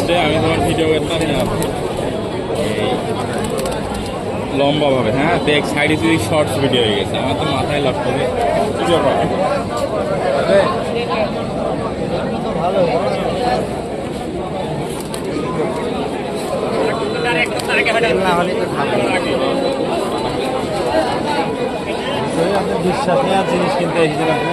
লাস্টে আমি তোমার ভিডিও করতাম না লম্বা ভাবে। হ্যাঁ দেখ সাইডে যদি শর্টস ভিডিও হয়ে গেছে, আমার তো মাথায় লাভ করে ভালো বিশ্বাস নেই আর জিনিস কিনতে এসেছেন আপনি।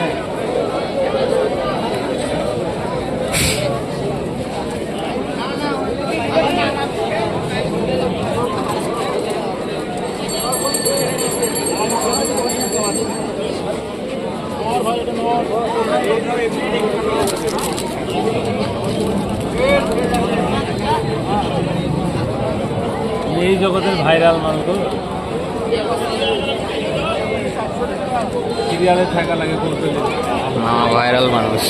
এই জগতের ভাইরাল মানুষ সিরিয়ালে থাকা লাগে করতে ভাইরাল মানুষ।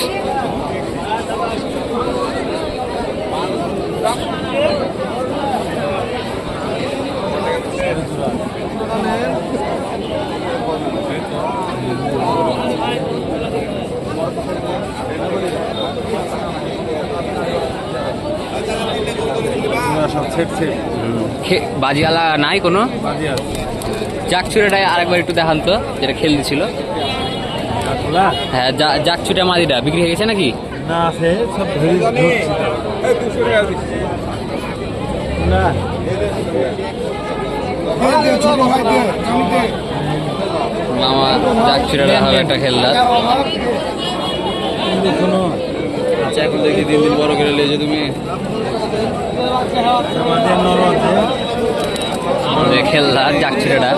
বাজিওয়ালা নাই কোনো? জাকচুরাটাই আরেকবার একটু দেখান তো, যেটা খেল দিছিল। হ্যাঁ জাকচুটা মাদিটা বিক্রি হয়ে গেছে নাকি? না আছে সব না মামা জাকচুরাটা হবে একটা খেললা। আচ্ছা এখন দেখি দিন দিন বড় করে লেজে তুমি খেললা জাকচুরাটা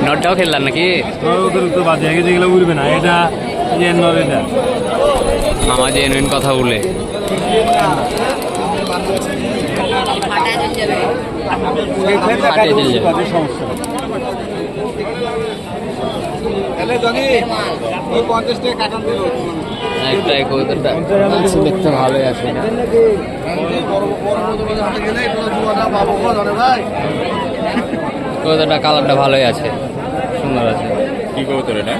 নটটাও খেললাম নাকি? বাজে যেগুলো উঠবে না, এটা এটা মামা জেনুইন কথা বলে। একটাই কবুতরটা দেখতে ভালোই আছে। কবুতরটা কালারটা ভালোই আছে, সুন্দর আছে। কি কবুতর এটা?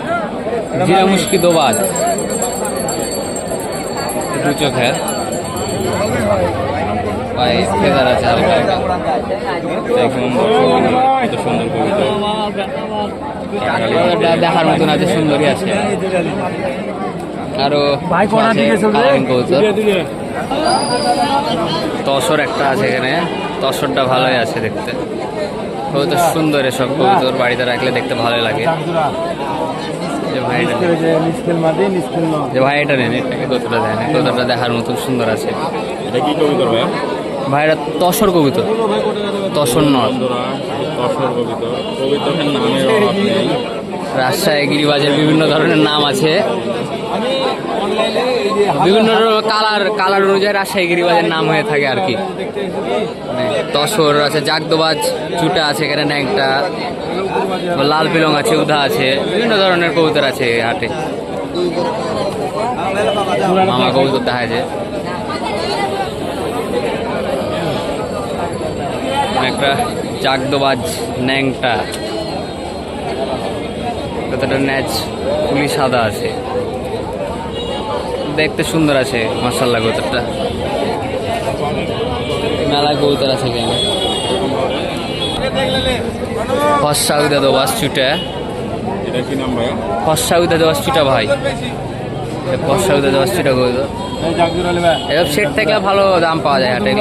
জিরা মুশকি দোবাজ, দু চোখের পায়ে ফেদার আছে হালকা। এত সুন্দর কবুতর, দেখার মতন আছে, সুন্দরই আছে। আরো কালারিং কবুতর, তসর একটা আছে এখানে, তসরটা ভালোই আছে দেখতে। কবুতর সুন্দর, এসব কবুতর বাড়িতে রাখলে দেখতে ভালোই লাগে। যে ভাই এটা নেন, এটাকে কতটা দেয় না, কতটা দেখার মতন সুন্দর আছে। এটা কি কবুতর ভাই? ভাইরা তসর কবুতর, তসর নর। তসর কবুতর, কবুতরের নামের অভাব নেই। রাজশাহী গিরিবাজের বিভিন্ন ধরনের নাম আছে, বিভিন্ন কালার অনুযায়ী রাজশাহী গিরিবাজের নাম হয়ে থাকে আর কি। তসর আছে, জাগদোবাজ চুটা আছে এখানে, ন্যাংটা, লাল পিলং আছে, উধা আছে, বিভিন্ন ধরনের কবুতর আছে এই হাটে। মামা কবুতর দেখা যায় একটা জাগদোবাজ ন্যাংটা, কতটা ন্যাচ ফুলি সাদা আছে, দেখতে সুন্দর আছে মাশাআল্লাহ। কবুতরটা মেলা কবুতর আছে কেন। ফর্সা উদা দোবাস চুটা, এটা কি নাম ভাই? ফর্সা উদা দোবাস চুটা ভাই, ফর্সা উদা দোবাস চুটা কবুতর। এসব সেট থাকলে ভালো দাম পাওয়া যায় হাটে।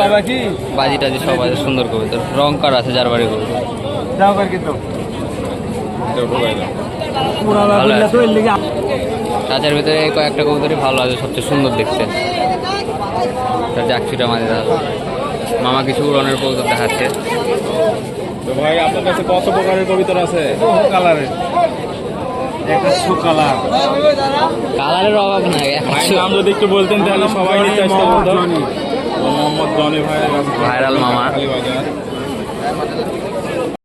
বাজি টাজি সব আছে, সুন্দর কবুতর, রং করা আছে যার বাড়ি কবুতর। তাদের ভিতরে কয়েকটা কবুতরই ভালো আছে, সবচেয়ে সুন্দর দেখতে। জাকচুটা মাঝে মামা কিছু উড়নের কবুতর দেখাচ্ছে। তো ভাই আপনার কাছে কত প্রকারের কবুতর আছে? কালারের কালারের অভাব নাই। নাম যদি একটু বলতেন তাহলে সবাই নিতে চেষ্টা করতো। মোহাম্মদ জনি ভাই, ভাইরাল মামা।